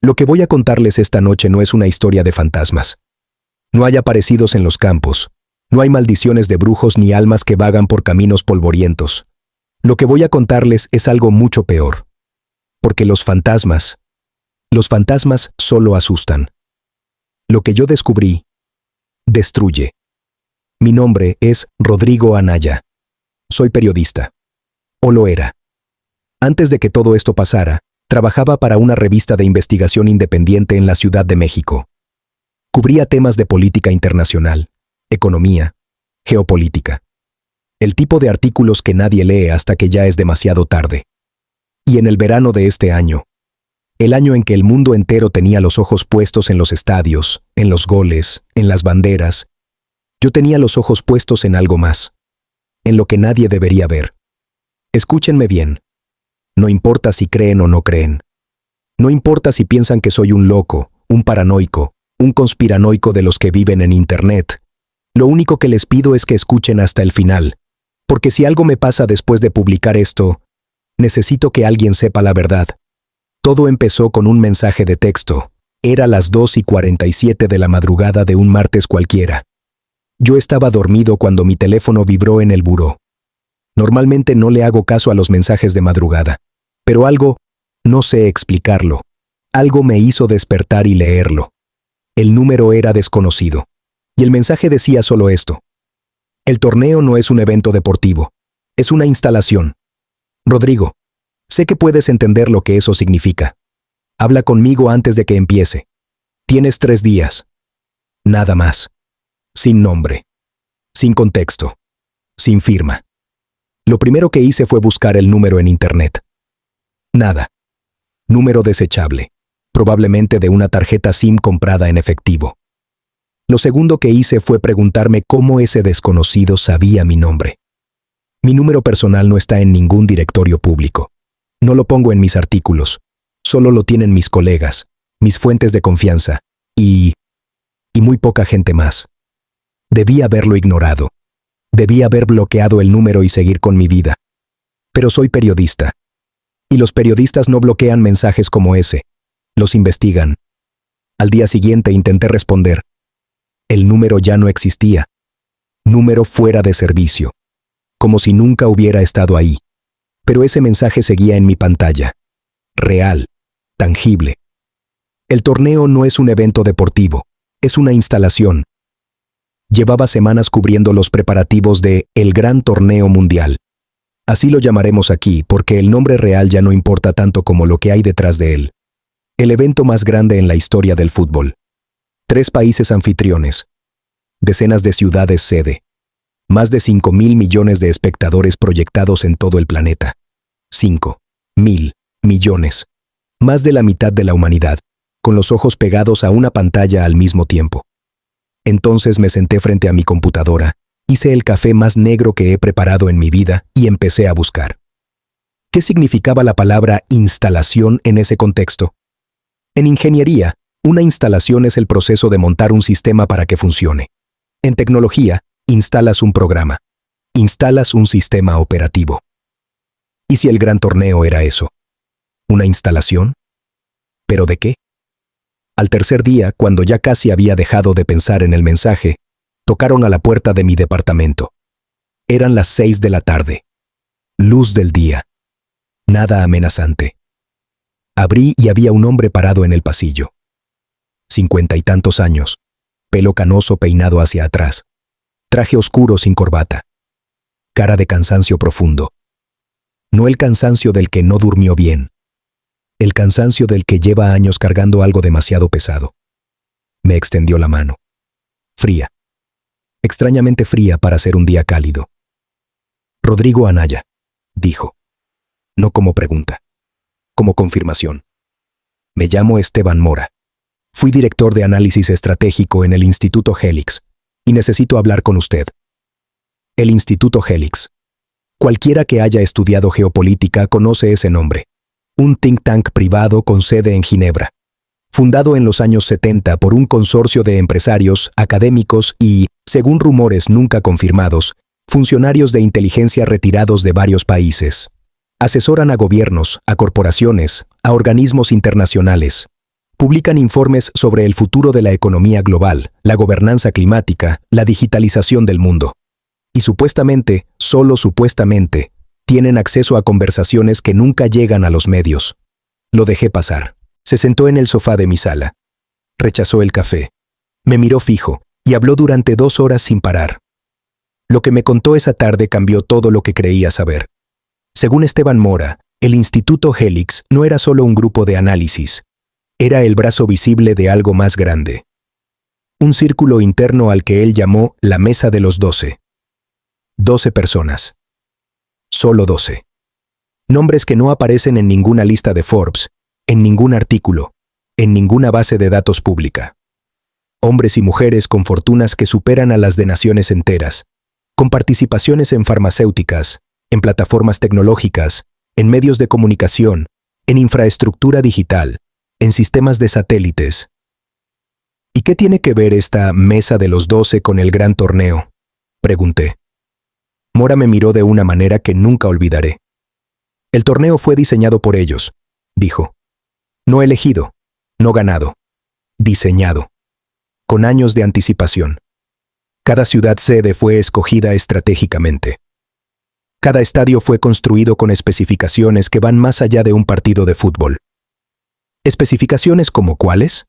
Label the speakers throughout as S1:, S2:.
S1: Lo que voy a contarles esta noche no es una historia de fantasmas. No hay aparecidos en los campos, no hay maldiciones de brujos ni almas que vagan por caminos polvorientos. Lo que voy a contarles es algo mucho peor. Porque los fantasmas solo asustan. Lo que yo descubrí, destruye. Mi nombre es Rodrigo Anaya. Soy periodista. O lo era. Antes de que todo esto pasara, trabajaba para una revista de investigación independiente en la Ciudad de México. Cubría temas de política internacional, economía, geopolítica. El tipo de artículos que nadie lee hasta que ya es demasiado tarde. Y en el verano de este año, el año en que el mundo entero tenía los ojos puestos en los estadios, en los goles, en las banderas, yo tenía los ojos puestos en algo más, en lo que nadie debería ver. Escúchenme bien. No importa si creen o no creen. No importa si piensan que soy un loco, un paranoico, un conspiranoico de los que viven en Internet. Lo único que les pido es que escuchen hasta el final, porque si algo me pasa después de publicar esto, necesito que alguien sepa la verdad. Todo empezó con un mensaje de texto. Era las 2:47 de la madrugada de un martes cualquiera. Yo estaba dormido cuando mi teléfono vibró en el buró. Normalmente no le hago caso a los mensajes de madrugada, pero algo, no sé explicarlo, algo me hizo despertar y leerlo. El número era desconocido, y el mensaje decía solo esto. El torneo no es un evento deportivo, es una instalación. Rodrigo, sé que puedes entender lo que eso significa. Habla conmigo antes de que empiece. Tienes 3 días. Nada más. Sin nombre. Sin contexto. Sin firma. Lo primero que hice fue buscar el número en Internet. Nada. Número desechable. Probablemente de una tarjeta SIM comprada en efectivo. Lo segundo que hice fue preguntarme cómo ese desconocido sabía mi nombre. Mi número personal no está en ningún directorio público. No lo pongo en mis artículos. Solo lo tienen mis colegas, mis fuentes de confianza, y muy poca gente más. Debí haberlo ignorado. Debí haber bloqueado el número y seguir con mi vida. Pero soy periodista. Y los periodistas no bloquean mensajes como ese. Los investigan. Al día siguiente intenté responder. El número ya no existía. Número fuera de servicio. Como si nunca hubiera estado ahí. Pero ese mensaje seguía en mi pantalla. Real. Tangible. El torneo no es un evento deportivo. Es una instalación. Llevaba semanas cubriendo los preparativos de el Gran Torneo Mundial. Así lo llamaremos aquí porque el nombre real ya no importa tanto como lo que hay detrás de él. El evento más grande en la historia del fútbol. 3 países anfitriones. Decenas de ciudades sede. Más de 5.000 millones de espectadores proyectados en todo el planeta. 5.000 millones. Más de la mitad de la humanidad, con los ojos pegados a una pantalla al mismo tiempo. Entonces me senté frente a mi computadora, hice el café más negro que he preparado en mi vida y empecé a buscar. ¿Qué significaba la palabra instalación en ese contexto? En ingeniería, una instalación es el proceso de montar un sistema para que funcione. En tecnología, instalas un programa. Instalas un sistema operativo. ¿Y si el gran torneo era eso? ¿Una instalación? ¿Pero de qué? Al tercer día, cuando ya casi había dejado de pensar en el mensaje, tocaron a la puerta de mi departamento. Eran las 6 de la tarde. Luz del día. Nada amenazante. Abrí y había un hombre parado en el pasillo. 50 y tantos años. Pelo canoso peinado hacia atrás. Traje oscuro sin corbata. Cara de cansancio profundo. No el cansancio del que no durmió bien. El cansancio del que lleva años cargando algo demasiado pesado. Me extendió la mano. Fría. Extrañamente fría para ser un día cálido. Rodrigo Anaya, dijo. No como pregunta. Como confirmación. Me llamo Esteban Mora. Fui director de análisis estratégico en el Instituto Helix, y necesito hablar con usted. El Instituto Helix. Cualquiera que haya estudiado geopolítica conoce ese nombre. Un think tank privado con sede en Ginebra. Fundado en los años 70 por un consorcio de empresarios, académicos y, según rumores nunca confirmados, funcionarios de inteligencia retirados de varios países. Asesoran a gobiernos, a corporaciones, a organismos internacionales. Publican informes sobre el futuro de la economía global, la gobernanza climática, la digitalización del mundo. Y supuestamente, solo supuestamente, tienen acceso a conversaciones que nunca llegan a los medios. Lo dejé pasar. Se sentó en el sofá de mi sala. Rechazó el café. Me miró fijo y habló durante 2 horas sin parar. Lo que me contó esa tarde cambió todo lo que creía saber. Según Esteban Mora, el Instituto Helix no era solo un grupo de análisis. Era el brazo visible de algo más grande. Un círculo interno al que él llamó la Mesa de los 12. 12 personas. Solo 12. Nombres que no aparecen en ninguna lista de Forbes, en ningún artículo, en ninguna base de datos pública. Hombres y mujeres con fortunas que superan a las de naciones enteras, con participaciones en farmacéuticas, en plataformas tecnológicas, en medios de comunicación, en infraestructura digital, en sistemas de satélites. ¿Y qué tiene que ver esta Mesa de los 12 con el gran torneo?, pregunté. Mora me miró de una manera que nunca olvidaré. El torneo fue diseñado por ellos, dijo. No elegido, no ganado, diseñado. Con años de anticipación. Cada ciudad sede fue escogida estratégicamente. Cada estadio fue construido con especificaciones que van más allá de un partido de fútbol. ¿Especificaciones como cuáles?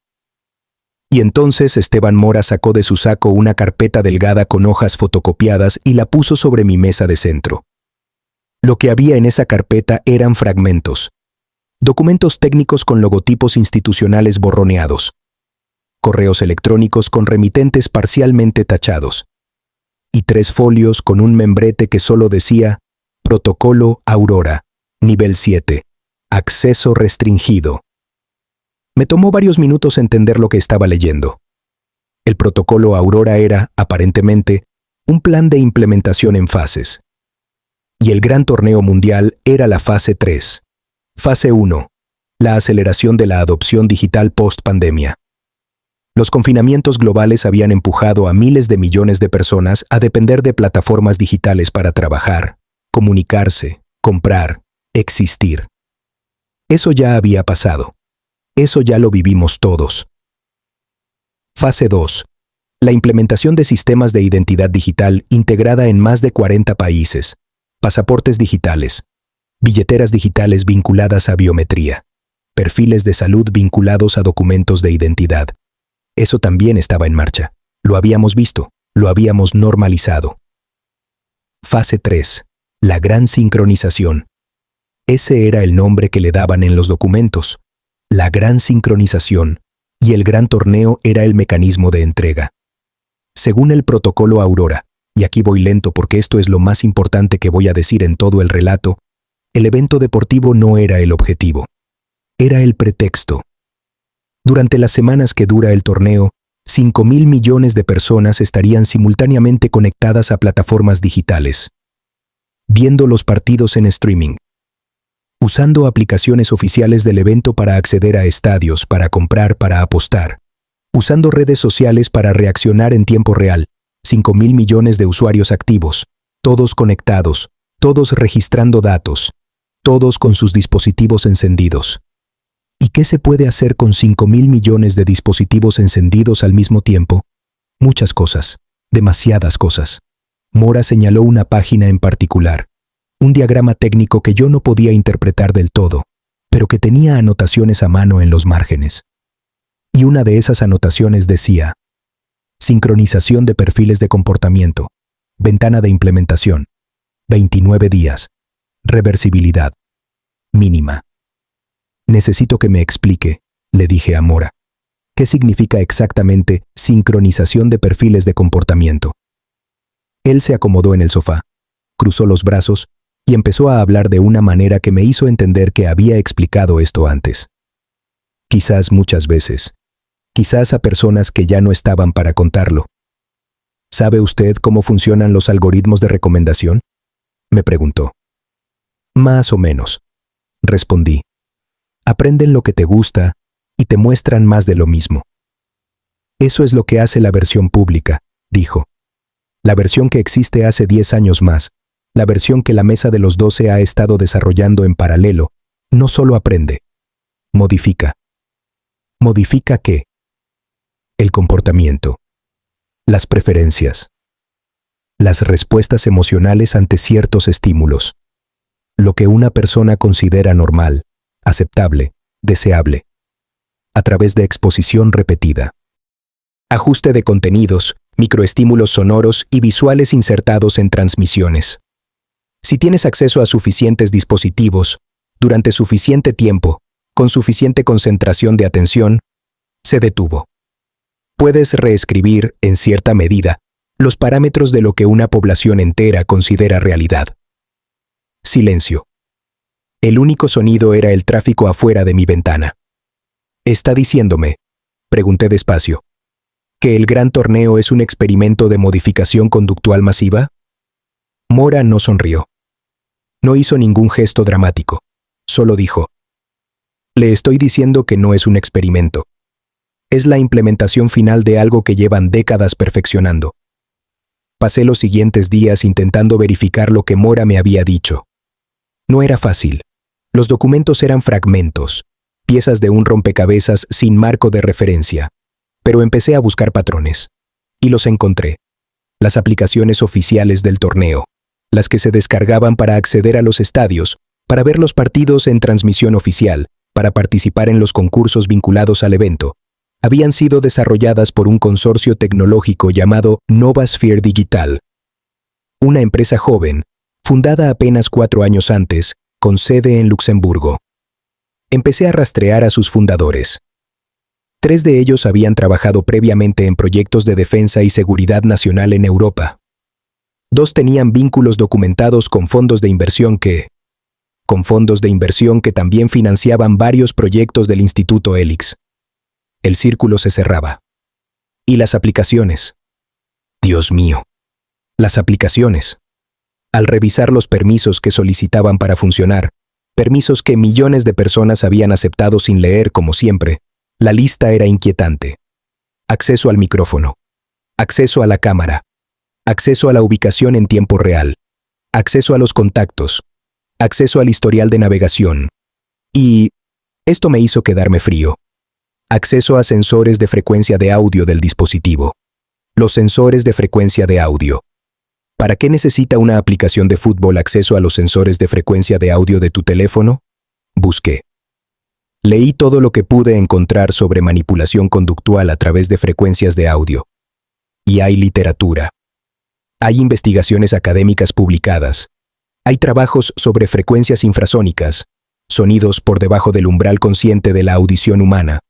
S1: Y entonces Esteban Mora sacó de su saco una carpeta delgada con hojas fotocopiadas y la puso sobre mi mesa de centro. Lo que había en esa carpeta eran fragmentos. Documentos técnicos con logotipos institucionales borroneados. Correos electrónicos con remitentes parcialmente tachados. Y 3 folios con un membrete que solo decía Protocolo Aurora, nivel 7, acceso restringido. Me tomó varios minutos entender lo que estaba leyendo. El protocolo Aurora era, aparentemente, un plan de implementación en fases. Y el gran torneo mundial era la fase 3. Fase 1. La aceleración de la adopción digital post-pandemia. Los confinamientos globales habían empujado a miles de millones de personas a depender de plataformas digitales para trabajar, comunicarse, comprar, existir. Eso ya había pasado. Eso ya lo vivimos todos. Fase 2. La implementación de sistemas de identidad digital integrada en más de 40 países. Pasaportes digitales. Billeteras digitales vinculadas a biometría. Perfiles de salud vinculados a documentos de identidad. Eso también estaba en marcha. Lo habíamos visto, lo habíamos normalizado. Fase 3. La gran sincronización. Ese era el nombre que le daban en los documentos. La gran sincronización, y el gran torneo era el mecanismo de entrega. Según el protocolo Aurora, y aquí voy lento porque esto es lo más importante que voy a decir en todo el relato, el evento deportivo no era el objetivo. Era el pretexto. Durante las semanas que dura el torneo, 5.000 millones de personas estarían simultáneamente conectadas a plataformas digitales, viendo los partidos en streaming, usando aplicaciones oficiales del evento para acceder a estadios, para comprar, para apostar, usando redes sociales para reaccionar en tiempo real, 5.000 millones de usuarios activos, todos conectados, todos registrando datos, todos con sus dispositivos encendidos. ¿Y qué se puede hacer con 5.000 millones de dispositivos encendidos al mismo tiempo? Muchas cosas, demasiadas cosas. Mora señaló una página en particular, un diagrama técnico que yo no podía interpretar del todo, pero que tenía anotaciones a mano en los márgenes. Y una de esas anotaciones decía: sincronización de perfiles de comportamiento, ventana de implementación, 29 días, reversibilidad, mínima. Necesito que me explique, le dije a Mora, ¿qué significa exactamente sincronización de perfiles de comportamiento? Él se acomodó en el sofá, cruzó los brazos y empezó a hablar de una manera que me hizo entender que había explicado esto antes. Quizás muchas veces. Quizás a personas que ya no estaban para contarlo. ¿Sabe usted cómo funcionan los algoritmos de recomendación?, me preguntó. Más o menos, respondí. Aprenden lo que te gusta y te muestran más de lo mismo. Eso es lo que hace la versión pública, dijo. La versión que existe hace 10 años más, la versión que la Mesa de los 12 ha estado desarrollando en paralelo, no solo aprende, modifica. ¿Modifica qué? El comportamiento, las preferencias, las respuestas emocionales ante ciertos estímulos, lo que una persona considera normal, aceptable, deseable, a través de exposición repetida. Ajuste de contenidos, microestímulos sonoros y visuales insertados en transmisiones. Si tienes acceso a suficientes dispositivos, durante suficiente tiempo, con suficiente concentración de atención, se detuvo. Puedes reescribir, en cierta medida, los parámetros de lo que una población entera considera realidad. Silencio. El único sonido era el tráfico afuera de mi ventana. ¿Está diciéndome, pregunté despacio, que el gran torneo es un experimento de modificación conductual masiva? Mora no sonrió. No hizo ningún gesto dramático. Solo dijo: le estoy diciendo que no es un experimento. Es la implementación final de algo que llevan décadas perfeccionando. Pasé los siguientes días intentando verificar lo que Mora me había dicho. No era fácil. Los documentos eran fragmentos, piezas de un rompecabezas sin marco de referencia. Pero empecé a buscar patrones. Y los encontré. Las aplicaciones oficiales del torneo, las que se descargaban para acceder a los estadios, para ver los partidos en transmisión oficial, para participar en los concursos vinculados al evento, habían sido desarrolladas por un consorcio tecnológico llamado Novasphere Digital, una empresa joven, fundada apenas 4 años antes, con sede en Luxemburgo. Empecé a rastrear a sus fundadores. 3 de ellos habían trabajado previamente en proyectos de defensa y seguridad nacional en Europa. 2 tenían vínculos documentados con fondos de inversión que también financiaban varios proyectos del Instituto Helix. El círculo se cerraba. ¿Y las aplicaciones? Dios mío. Las aplicaciones. Al revisar los permisos que solicitaban para funcionar, permisos que millones de personas habían aceptado sin leer como siempre, la lista era inquietante. Acceso al micrófono. Acceso a la cámara. Acceso a la ubicación en tiempo real. Acceso a los contactos. Acceso al historial de navegación. Y esto me hizo quedarme frío. Acceso a sensores de frecuencia de audio del dispositivo. Los sensores de frecuencia de audio. ¿Para qué necesita una aplicación de fútbol acceso a los sensores de frecuencia de audio de tu teléfono? Busqué. Leí todo lo que pude encontrar sobre manipulación conductual a través de frecuencias de audio. Y hay literatura. Hay investigaciones académicas publicadas. Hay trabajos sobre frecuencias infrasónicas, sonidos por debajo del umbral consciente de la audición humana,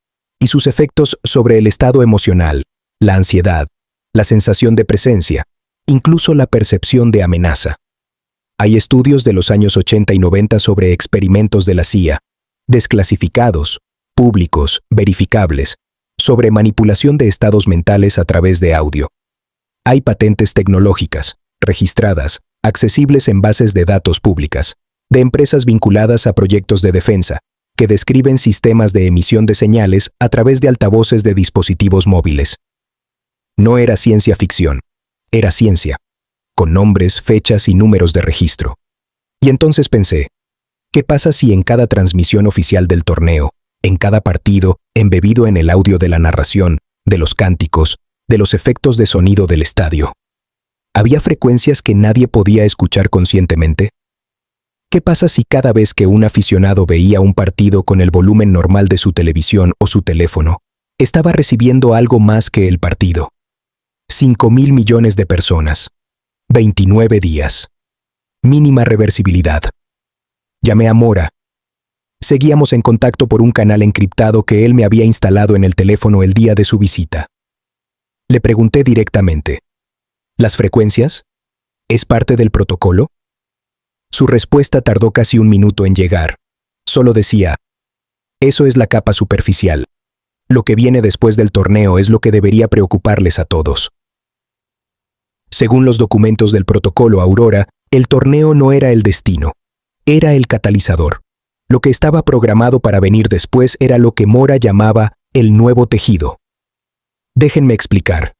S1: y sus efectos sobre el estado emocional, la ansiedad, la sensación de presencia, incluso la percepción de amenaza. Hay estudios de los años 80 y 90 sobre experimentos de la CIA, desclasificados, públicos, verificables, sobre manipulación de estados mentales a través de audio. Hay patentes tecnológicas, registradas, accesibles en bases de datos públicas, de empresas vinculadas a proyectos de defensa, que describen sistemas de emisión de señales a través de altavoces de dispositivos móviles. No era ciencia ficción, era ciencia, con nombres, fechas y números de registro. Y entonces pensé, ¿qué pasa si en cada transmisión oficial del torneo, en cada partido, embebido en el audio de la narración, de los cánticos, de los efectos de sonido del estadio, había frecuencias que nadie podía escuchar conscientemente? ¿Qué pasa si cada vez que un aficionado veía un partido con el volumen normal de su televisión o su teléfono, estaba recibiendo algo más que el partido? 5.000 millones de personas. 29 días. Mínima reversibilidad. Llamé a Mora. Seguíamos en contacto por un canal encriptado que él me había instalado en el teléfono el día de su visita. Le pregunté directamente, ¿las frecuencias? ¿Es parte del protocolo? Su respuesta tardó casi 1 minuto en llegar. Solo decía, eso es la capa superficial. Lo que viene después del torneo es lo que debería preocuparles a todos. Según los documentos del protocolo Aurora, el torneo no era el destino, era el catalizador. Lo que estaba programado para venir después era lo que Mora llamaba el nuevo tejido. Déjenme explicar.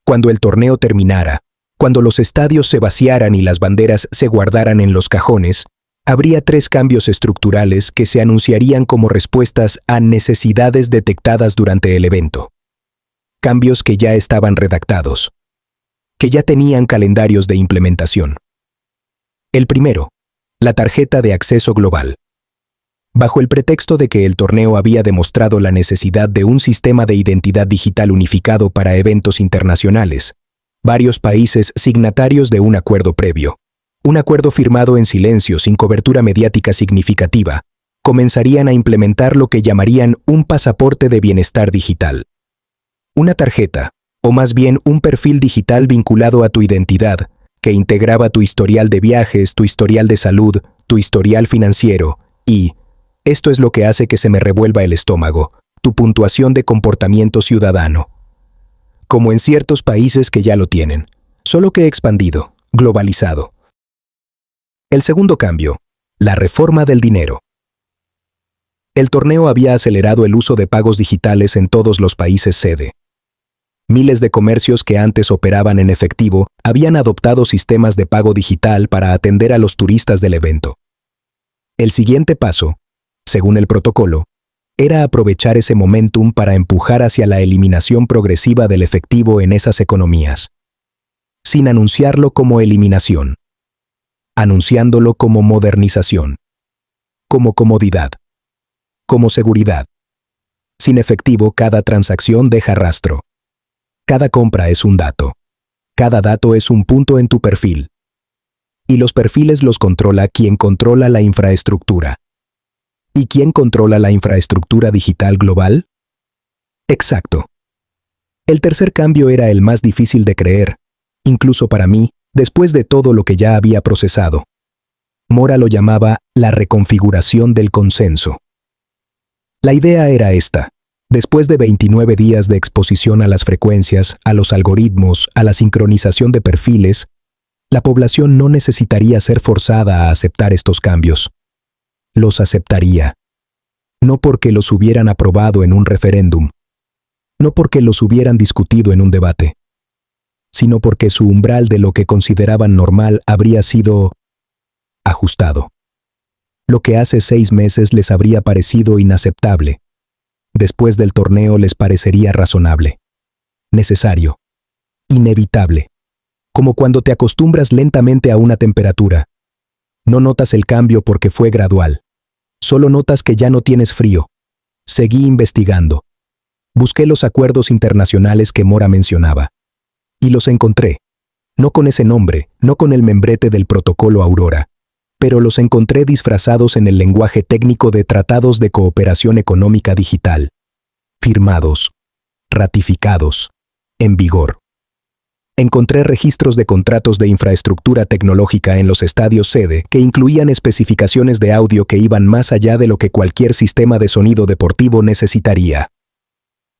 S1: Cuando el torneo terminara, cuando los estadios se vaciaran y las banderas se guardaran en los cajones, Habría 3 cambios estructurales que se anunciarían como respuestas a necesidades detectadas durante el evento. Cambios que ya estaban redactados, que ya tenían calendarios de implementación. El primero, la tarjeta de acceso global. Bajo el pretexto de que el torneo había demostrado la necesidad de un sistema de identidad digital unificado para eventos internacionales, varios países signatarios de un acuerdo previo, un acuerdo firmado en silencio sin cobertura mediática significativa, comenzarían a implementar lo que llamarían un pasaporte de bienestar digital. Una tarjeta, o más bien un perfil digital vinculado a tu identidad, que integraba tu historial de viajes, tu historial de salud, tu historial financiero y, esto es lo que hace que se me revuelva el estómago, tu puntuación de comportamiento ciudadano. Como en ciertos países que ya lo tienen, solo que expandido, globalizado. El segundo cambio, la reforma del dinero. El torneo había acelerado el uso de pagos digitales en todos los países sede. Miles de comercios que antes operaban en efectivo habían adoptado sistemas de pago digital para atender a los turistas del evento. El siguiente paso, según el protocolo, era aprovechar ese momentum para empujar hacia la eliminación progresiva del efectivo en esas economías, sin anunciarlo como eliminación, anunciándolo como modernización, como comodidad, como seguridad. Sin efectivo, cada transacción deja rastro. Cada compra es un dato. Cada dato es un punto en tu perfil. Y los perfiles los controla quien controla la infraestructura. ¿Y quién controla la infraestructura digital global? Exacto. El tercer cambio era el más difícil de creer, incluso para mí, después de todo lo que ya había procesado. Mora lo llamaba la reconfiguración del consenso. La idea era esta. Después de 29 días de exposición a las frecuencias, a los algoritmos, a la sincronización de perfiles, la población no necesitaría ser forzada a aceptar estos cambios. Los aceptaría. No porque los hubieran aprobado en un referéndum, no porque los hubieran discutido en un debate, sino porque su umbral de lo que consideraban normal habría sido ajustado. Lo que hace 6 meses les habría parecido inaceptable, después del torneo les parecería razonable, necesario, inevitable, como cuando te acostumbras lentamente a una temperatura. No notas el cambio porque fue gradual. Solo notas que ya no tienes frío. Seguí investigando. Busqué los acuerdos internacionales que Mora mencionaba. Y los encontré. No con ese nombre, no con el membrete del protocolo Aurora, pero los encontré disfrazados en el lenguaje técnico de tratados de cooperación económica digital. Firmados. Ratificados. En vigor. Encontré registros de contratos de infraestructura tecnológica en los estadios sede que incluían especificaciones de audio que iban más allá de lo que cualquier sistema de sonido deportivo necesitaría.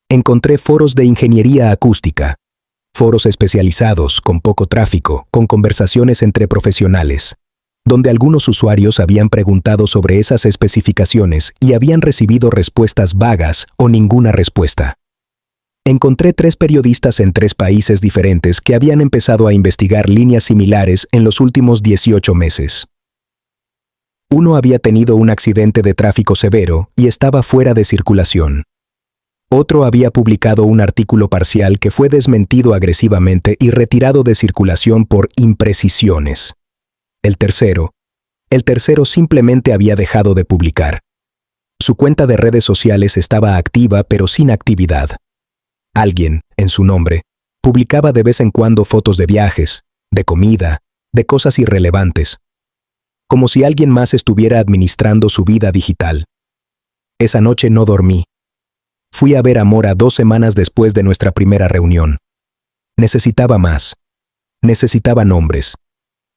S1: Encontré foros de ingeniería acústica, foros especializados, con poco tráfico, con conversaciones entre profesionales, donde algunos usuarios habían preguntado sobre esas especificaciones y habían recibido respuestas vagas o ninguna respuesta. Encontré 3 periodistas en 3 países diferentes que habían empezado a investigar líneas similares en los últimos 18 meses. Uno había tenido un accidente de tráfico severo y estaba fuera de circulación. Otro había publicado un artículo parcial que fue desmentido agresivamente y retirado de circulación por imprecisiones. El tercero simplemente había dejado de publicar. Su cuenta de redes sociales estaba activa pero sin actividad. Alguien, en su nombre, publicaba de vez en cuando fotos de viajes, de comida, de cosas irrelevantes, como si alguien más estuviera administrando su vida digital. Esa noche no dormí. Fui a ver a Mora 2 semanas después de nuestra primera reunión. Necesitaba más. Necesitaba nombres.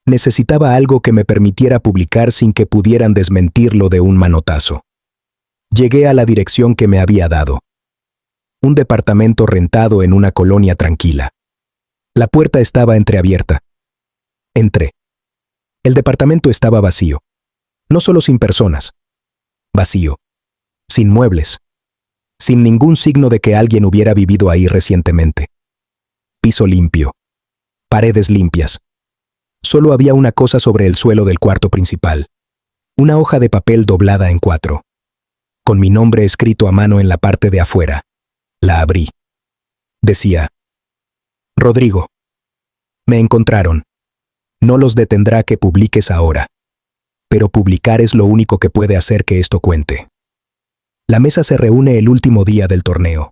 S1: Necesitaba algo que me permitiera publicar sin que pudieran desmentirlo de un manotazo. Llegué a la dirección que me había dado. Un departamento rentado en una colonia tranquila. La puerta estaba entreabierta. Entré. El departamento estaba vacío. No solo sin personas. Vacío. Sin muebles. Sin ningún signo de que alguien hubiera vivido ahí recientemente. Piso limpio. Paredes limpias. Solo había una cosa sobre el suelo del cuarto principal. Una hoja de papel doblada en 4, con mi nombre escrito a mano en la parte de afuera. La abrí. Decía: Rodrigo, me encontraron. No los detendrá que publiques ahora. Pero publicar es lo único que puede hacer que esto cuente. La mesa se reúne el último día del torneo.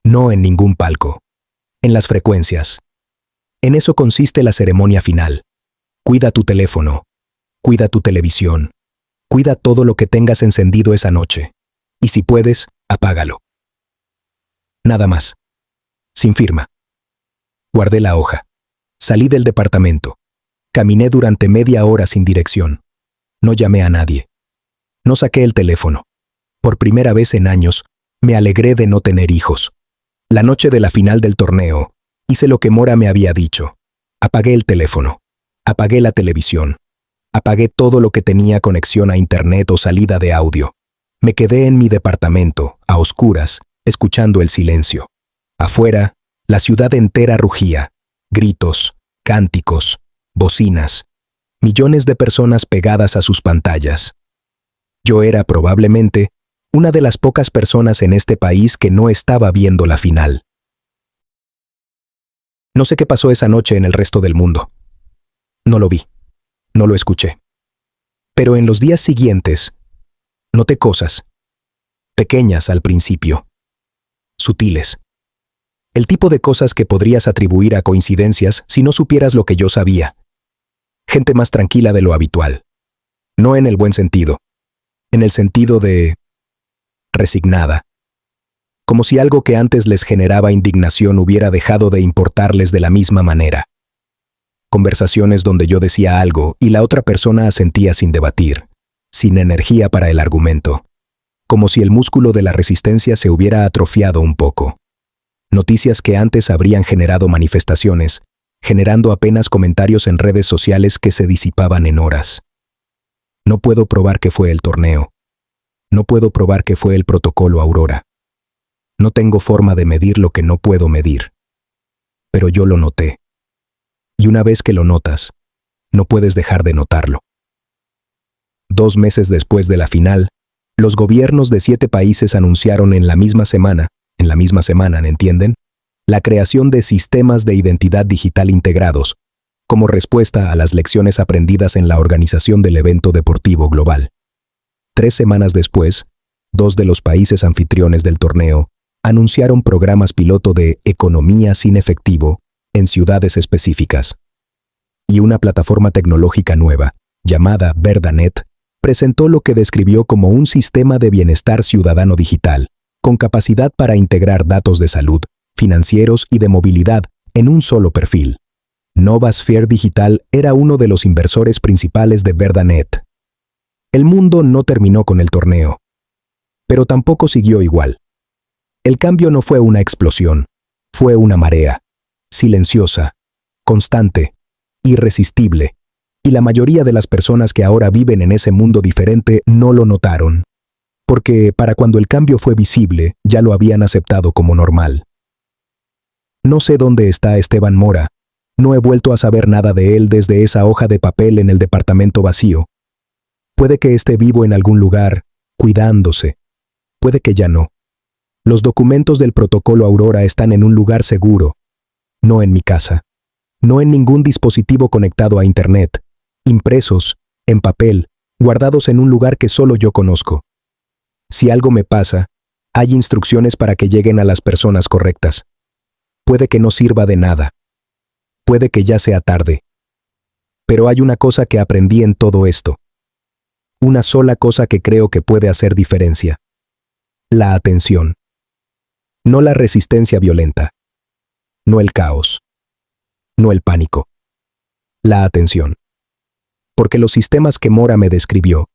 S1: No en ningún palco. En las frecuencias. En eso consiste la ceremonia final. Cuida tu teléfono. Cuida tu televisión. Cuida todo lo que tengas encendido esa noche. Y si puedes, apágalo. Nada más. Sin firma. Guardé la hoja. Salí del departamento. Caminé durante media hora sin dirección. No llamé a nadie. No saqué el teléfono. Por primera vez en años, me alegré de no tener hijos. La noche de la final del torneo, hice lo que Mora me había dicho. Apagué el teléfono. Apagué la televisión. Apagué todo lo que tenía conexión a internet o salida de audio. Me quedé en mi departamento, a oscuras, escuchando el silencio. Afuera, la ciudad entera rugía. Gritos, cánticos, bocinas. Millones de personas pegadas a sus pantallas. Yo era probablemente una de las pocas personas en este país que no estaba viendo la final. No sé qué pasó esa noche en el resto del mundo. No lo vi. No lo escuché. Pero en los días siguientes, noté cosas. Pequeñas al principio. Sutiles. El tipo de cosas que podrías atribuir a coincidencias si no supieras lo que yo sabía. Gente más tranquila de lo habitual. No en el buen sentido. En el sentido de resignada. Como si algo que antes les generaba indignación hubiera dejado de importarles de la misma manera. Conversaciones donde yo decía algo y la otra persona asentía sin debatir, sin energía para el argumento. Como si el músculo de la resistencia se hubiera atrofiado un poco. Noticias que antes habrían generado manifestaciones, generando apenas comentarios en redes sociales que se disipaban en horas. No puedo probar que fue el torneo. No puedo probar que fue el protocolo Aurora. No tengo forma de medir lo que no puedo medir. Pero yo lo noté. Y una vez que lo notas, no puedes dejar de notarlo. 2 meses después de la final, los gobiernos de 7 países anunciaron en la misma semana, ¿entienden? La creación de sistemas de identidad digital integrados, como respuesta a las lecciones aprendidas en la organización del evento deportivo global. 3 semanas después, 2 de los países anfitriones del torneo anunciaron programas piloto de economía sin efectivo en ciudades específicas. Y una plataforma tecnológica nueva, llamada Verdanet, presentó lo que describió como un sistema de bienestar ciudadano digital, con capacidad para integrar datos de salud, financieros y de movilidad en un solo perfil. Novasphere Digital era uno de los inversores principales de Verdanet. El mundo no terminó con el torneo, pero tampoco siguió igual. El cambio no fue una explosión, fue una marea, silenciosa, constante, irresistible, y la mayoría de las personas que ahora viven en ese mundo diferente no lo notaron, porque para cuando el cambio fue visible ya lo habían aceptado como normal. No sé dónde está Esteban Mora, no he vuelto a saber nada de él desde esa hoja de papel en el departamento vacío. Puede que esté vivo en algún lugar, cuidándose. Puede que ya no. Los documentos del protocolo Aurora están en un lugar seguro. No en mi casa. No en ningún dispositivo conectado a Internet. Impresos, en papel, guardados en un lugar que solo yo conozco. Si algo me pasa, hay instrucciones para que lleguen a las personas correctas. Puede que no sirva de nada. Puede que ya sea tarde. Pero hay una cosa que aprendí en todo esto. Una sola cosa que creo que puede hacer diferencia. La atención. No la resistencia violenta. No el caos. No el pánico. La atención. Porque los sistemas que Mora me describió,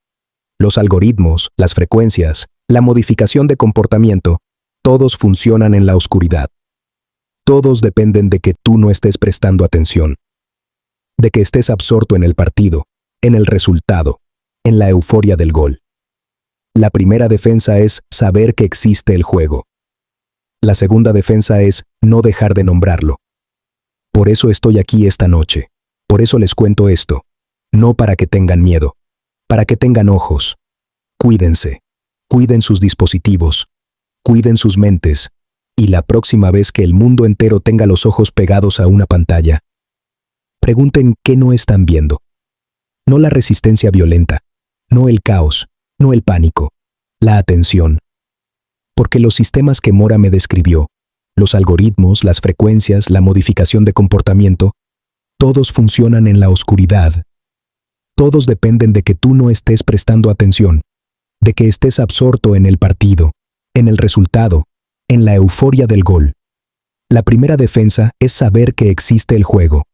S1: los algoritmos, las frecuencias, la modificación de comportamiento, todos funcionan en la oscuridad. Todos dependen de que tú no estés prestando atención. De que estés absorto en el partido, en el resultado, en la euforia del gol. La primera defensa es saber que existe el juego. La segunda defensa es no dejar de nombrarlo. Por eso estoy aquí esta noche. Por eso les cuento esto. No para que tengan miedo, para que tengan ojos. Cuídense. Cuiden sus dispositivos. Cuiden sus mentes. Y la próxima vez que el mundo entero tenga los ojos pegados a una pantalla, pregunten qué no están viendo. No la resistencia violenta, no el caos, no el pánico, la atención. Porque los sistemas que Mora me describió, los algoritmos, las frecuencias, la modificación de comportamiento, todos funcionan en la oscuridad. Todos dependen de que tú no estés prestando atención, de que estés absorto en el partido, en el resultado, en la euforia del gol. La primera defensa es saber que existe el juego.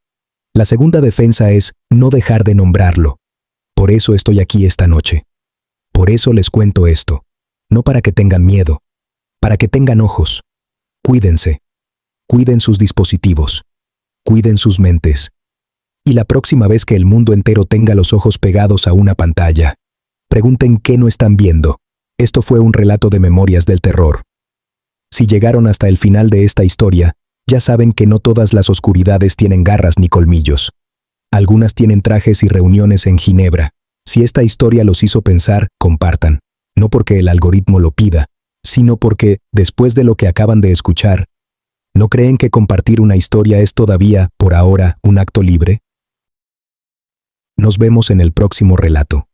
S1: La segunda defensa es no dejar de nombrarlo. Por eso estoy aquí esta noche. Por eso les cuento esto. No para que tengan miedo, para que tengan ojos. Cuídense. Cuiden sus dispositivos. Cuiden sus mentes. Y la próxima vez que el mundo entero tenga los ojos pegados a una pantalla, pregunten qué no están viendo. Esto fue un relato de Memorias del Terror. Si llegaron hasta el final de esta historia, ya saben que no todas las oscuridades tienen garras ni colmillos. Algunas tienen trajes y reuniones en Ginebra. Si esta historia los hizo pensar, compartan. No porque el algoritmo lo pida, sino porque, después de lo que acaban de escuchar, ¿no creen que compartir una historia es todavía, por ahora, un acto libre? Nos vemos en el próximo relato.